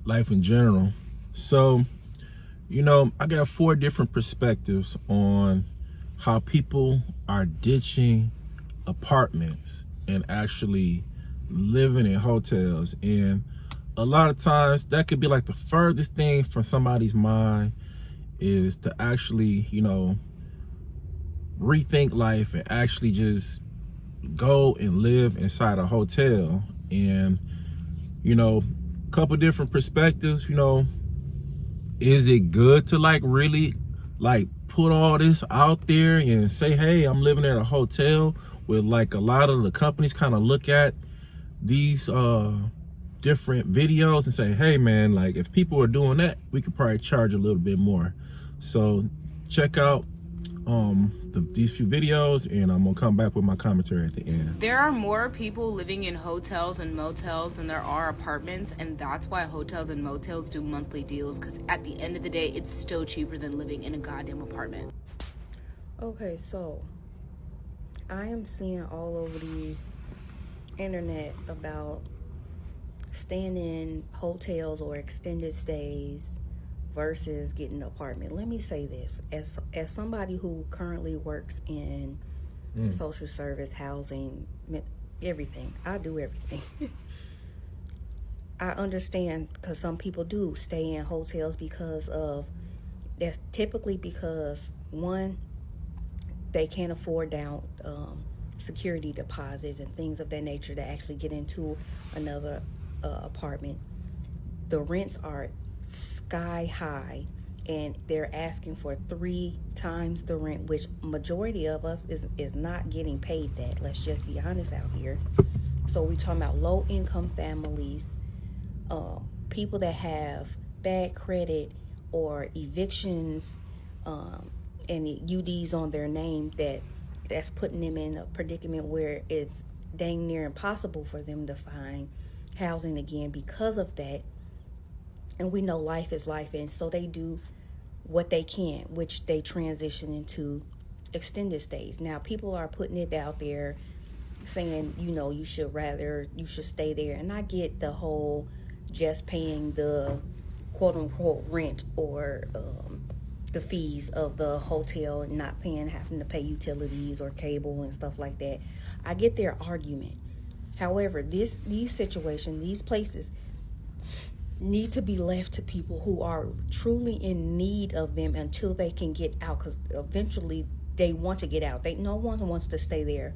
life in general. So, I got 4 different perspectives on how people are ditching apartments and actually living in hotels. And a lot of times that could be like the furthest thing from somebody's mind is to actually, rethink life and actually just go and live inside a hotel. And, a couple different perspectives, is it good to like really like put all this out there and say, hey, I'm living at a hotel, with like a lot of the companies kind of look at these different videos and say, hey man, like if people are doing that, we could probably charge a little bit more. So check out these few videos, and I'm gonna come back with my commentary at the end. There are more people living in hotels and motels than there are apartments, and that's why hotels and motels do monthly deals, because at the end of the day, it's still cheaper than living in a goddamn apartment. Okay, so I am seeing all over these internet about staying in hotels or extended stays versus getting an apartment. Let me say this, as somebody who currently works in social service, housing, everything. I do everything. I understand, because some people do stay in hotels that's typically because, one, they can't afford down security deposits and things of that nature to actually get into another apartment. The rents are sky high, and they're asking for 3 times the rent, which majority of us is not getting paid that. Let's just be honest out here. So we talking about low income families, people that have bad credit or evictions, and UDs on their name, that's putting them in a predicament where it's dang near impossible for them to find housing again because of that. And we know life is life, and so they do what they can, which they transition into extended stays. Now people are putting it out there saying, you should stay there. And I get the whole just paying the quote unquote rent or the fees of the hotel and not having to pay utilities or cable and stuff like that. I get their argument. However, these situations, these places need to be left to people who are truly in need of them until they can get out, because eventually they want to get out. No one wants to stay there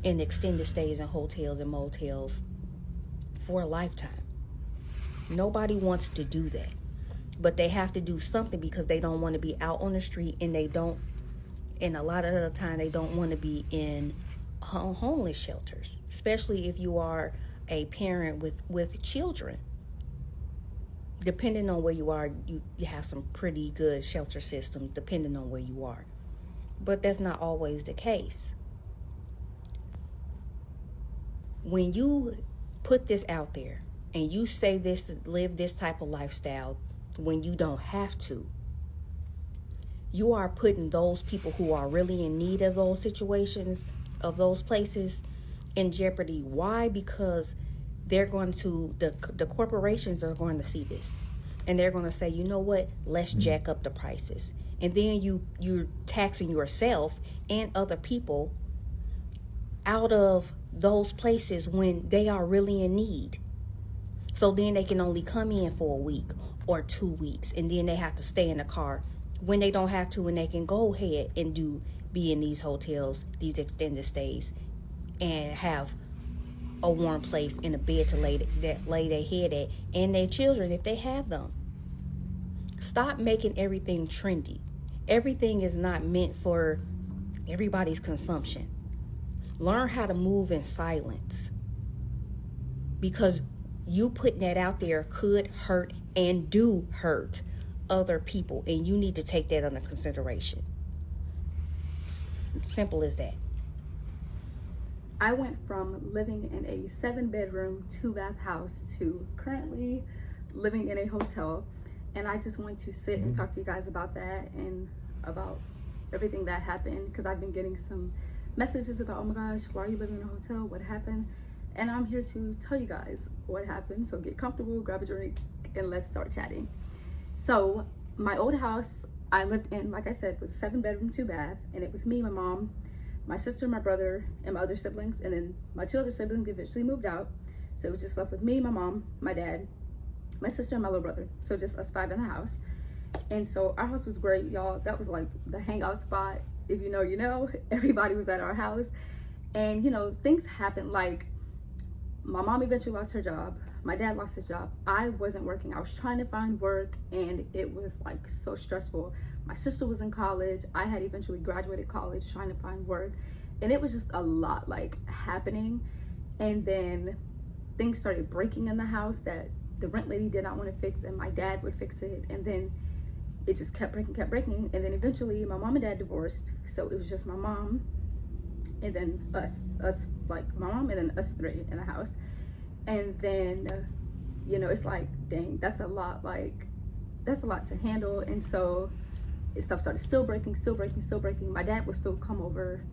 in extended stays in hotels and motels for a lifetime. Nobody wants to do that, but they have to do something because they don't want to be out on the street, and a lot of the time they don't want to be in homeless shelters, especially if you are a parent with children. Depending on where you are, you have some pretty good shelter systems depending on where you are. But that's not always the case. When you put this out there and you say live this type of lifestyle when you don't have to, you are putting those people who are really in need of those situations, of those places, in jeopardy. Why? Because they're going to, the corporations are going to see this, and they're going to say, you know what, let's jack up the prices. And then you're taxing yourself and other people out of those places when they are really in need. So then they can only come in for a week or 2 weeks, and then they have to stay in the car when they don't have to, and they can go ahead and be in these hotels, these extended stays, and have a warm place and a bed to lay their head at, and their children if they have them. Stop making everything trendy. Everything is not meant for everybody's consumption. Learn how to move in silence, because you putting that out there could hurt and do hurt other people, and you need to take that under consideration. Simple as that. I went from living in a 7-bedroom, 2-bath house to currently living in a hotel. And I just want to sit and talk to you guys about that and about everything that happened, because I've been getting some messages about, oh my gosh, why are you living in a hotel? What happened? And I'm here to tell you guys what happened. So get comfortable, grab a drink, and let's start chatting. So my old house I lived in, like I said, was a 7-bedroom, 2-bath, and it was me, my mom, my sister, my brother, and my other siblings, and then my 2 other siblings eventually moved out. So it was just left with me, my mom, my dad, my sister, and my little brother. So just us 5 in the house. And so our house was great, y'all. That was like the hangout spot. If you know, you know. Everybody was at our house. And, you know, things happened. Like, my mom eventually lost her job. My dad lost his job. I wasn't working. I was trying to find work, and it was like so stressful. My sister was in college. I had eventually graduated college trying to find work, and it was just a lot like happening. And then things started breaking in the house that the rent lady did not want to fix, and my dad would fix it. And then it just kept breaking. And then eventually my mom and dad divorced. So it was just my mom and then us like my mom and then us 3 in the house. And then, you know, it's like, dang, that's a lot to handle. And so stuff started still breaking. My dad would still come over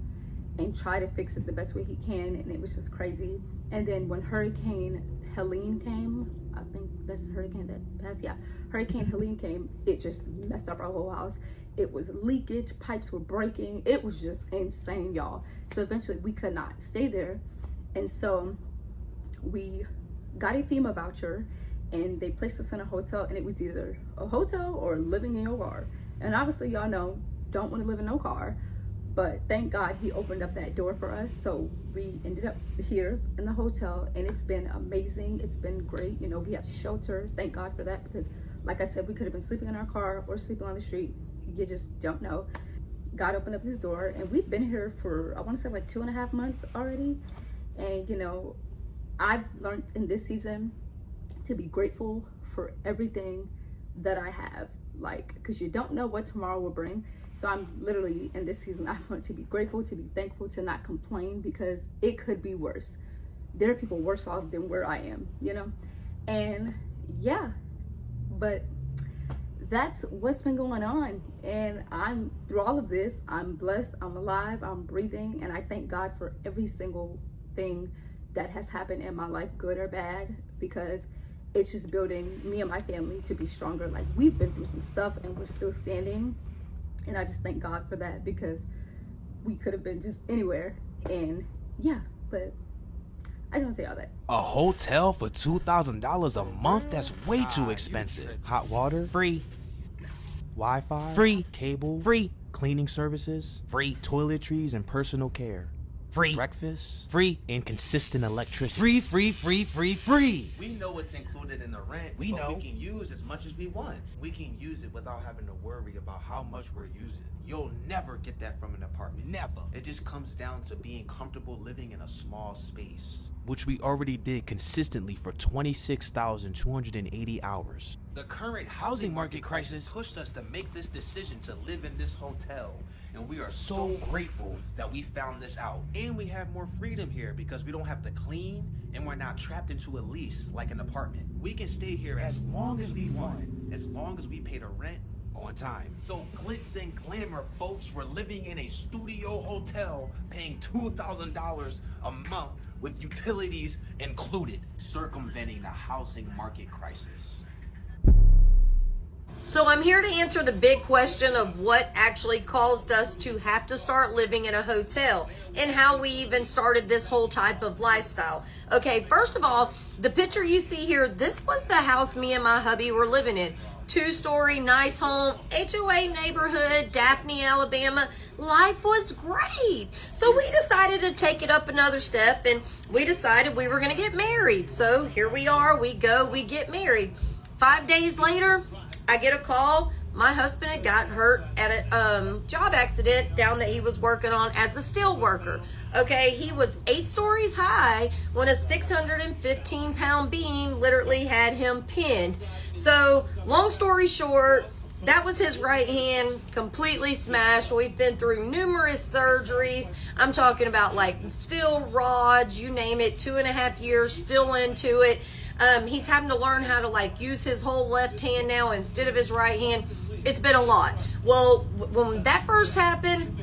and try to fix it the best way he can, and it was just crazy. And then when Hurricane Helene came, I think that's the hurricane that passed, yeah. Hurricane Helene came, it just messed up our whole house. It was leakage, pipes were breaking. It was just insane, y'all. So eventually we could not stay there. And so we got a FEMA voucher, and they placed us in a hotel, and it was either a hotel or living in your car. And obviously, y'all know, don't want to live in no car, but thank God he opened up that door for us. So we ended up here in the hotel, and it's been amazing. It's been great. You know, we have shelter. Thank God for that, because like I said, we could have been sleeping in our car or sleeping on the street. You just don't know. God opened up his door, and we've been here for, I want to say like 2.5 months already. And you know, I've learned in this season to be grateful for everything that I have, like, because you don't know what tomorrow will bring. So I'm literally in this season, I've learned to be grateful, to be thankful, to not complain, because it could be worse. There are people worse off than where I am, you know? And yeah, but that's what's been going on. And I'm, through all of this, I'm blessed, I'm alive, I'm breathing, and I thank God for every single thing that has happened in my life, good or bad, because it's just building me and my family to be stronger. Like, we've been through some stuff and we're still standing, and I just thank God for that, because we could have been just anywhere. And yeah, but I just want to say all that. A hotel for $2,000 a month? That's way too expensive. Hot water? Free. Wi-Fi? Free. Cable? Free. Cleaning services? Free. Toiletries and personal care? Free. Breakfast? Free. And consistent electricity? Free. We know what's included in the rent. We can use as much as we want. We can use it without having to worry about how much we're using. You'll never get that from an apartment. Never. It just comes down to being comfortable living in a small space. Which we already did consistently for 26,280 hours. The current housing market crisis pushed us to make this decision to live in this hotel. And we are so grateful that we found this out. And we have more freedom here because we don't have to clean, and we're not trapped into a lease like an apartment. We can stay here as long as we want, as long as we pay the rent on time. So glitz and glamour, folks, we're living in a studio hotel paying $2,000 a month with utilities included, circumventing the housing market crisis. So I'm here to answer the big question of what actually caused us to have to start living in a hotel and how we even started this whole type of lifestyle. Okay, first of all, the picture you see here, this was the house me and my hubby were living in. 2-story, nice home, HOA neighborhood, Daphne, Alabama. Life was great. So we decided to take it up another step, and we decided we were going to get married. So here we are, we get married. 5 days later, I get a call. My husband had got hurt at a job accident down that he was working on as a steel worker. Okay, he was 8 stories high when a 615-pound beam literally had him pinned. So, long story short, that was his right hand, completely smashed. We've been through numerous surgeries. I'm talking about like steel rods, you name it, 2.5 years, still into it. He's having to learn how to like use his whole left hand now instead of his right hand. It's been a lot. Well, when that first happened,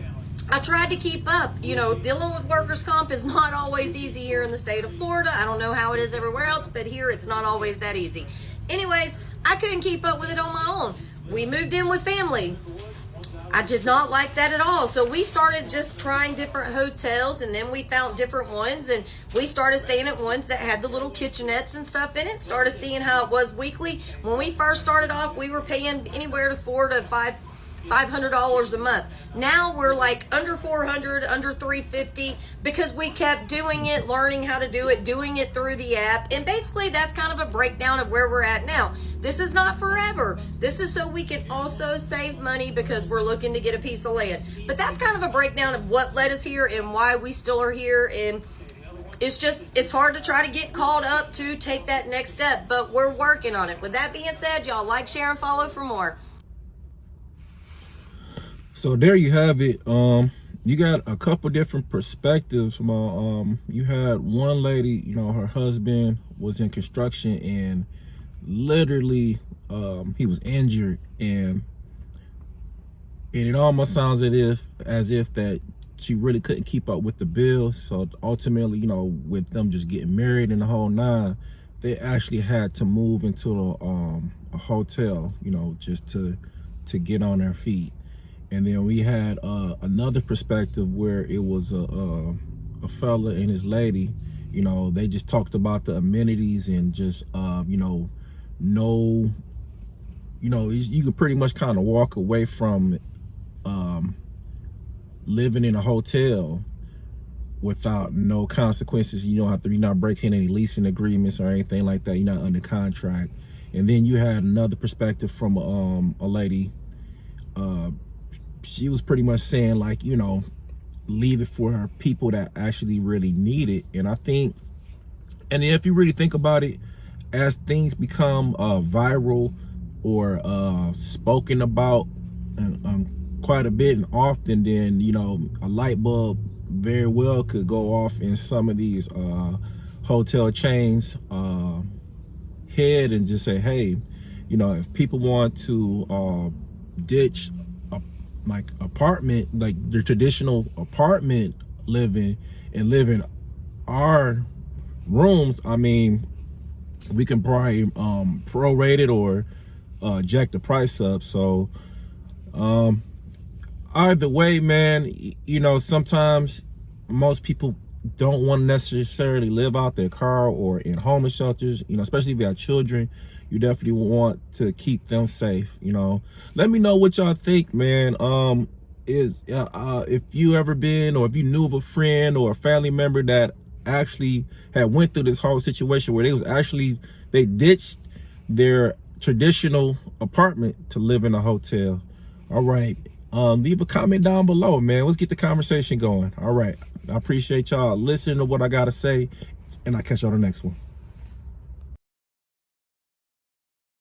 I tried to keep up. You know, dealing with workers' comp is not always easy here in the state of Florida. I don't know how it is everywhere else, but here it's not always that easy. Anyways, I couldn't keep up with it on my own. We moved in with family. I did not like that at all. So we started just trying different hotels, and then we found different ones, and we started staying at ones that had the little kitchenettes and stuff in it. Started seeing how it was weekly. When we first started off, we were paying anywhere to $400 to $500 a month. Now we're like under 400, under 350, because we kept doing it, learning how to do it, doing it through the app. And basically that's kind of a breakdown of where we're at now. This is not forever. This is so we can also save money because we're looking to get a piece of land. But that's kind of a breakdown of what led us here and why we still are here. And it's hard to try to get caught up to take that next step, but we're working on it. With that being said, y'all like, share, and follow for more. So there you have it. You got a couple different perspectives. You had one lady, you know, her husband was in construction and literally he was injured, and it almost sounds as if that she really couldn't keep up with the bills. So ultimately, you know, with them just getting married and the whole nine, they actually had to move into a hotel, you know, just to get on their feet. And then we had another perspective where it was a fella and his lady. You know, they just talked about the amenities and just you could pretty much kind of walk away from living in a hotel without no consequences. You're not breaking any leasing agreements or anything like that. You're not under contract. And then you had another perspective from a lady. She was pretty much saying, like, you know, leave it for her people that actually really need it. And I think, and if you really think about it, as things become viral or spoken about quite a bit and often, then, you know, a light bulb very well could go off in some of these hotel chains head and just say, hey, you know, if people want to ditch like apartment, like the traditional apartment living, and live in our rooms, I mean, we can probably prorate it or jack the price up. So either way, man, you know, sometimes most people don't want to necessarily live out their car or in homeless shelters, you know, especially if you have children. You definitely want to keep them safe, you know. Let me know what y'all think, man. If you ever been, or if you knew of a friend or a family member that actually had went through this whole situation where they ditched their traditional apartment to live in a hotel. All right. Leave a comment down below, man. Let's get the conversation going. All right. I appreciate y'all listening to what I got to say, and I'll catch y'all on the next one.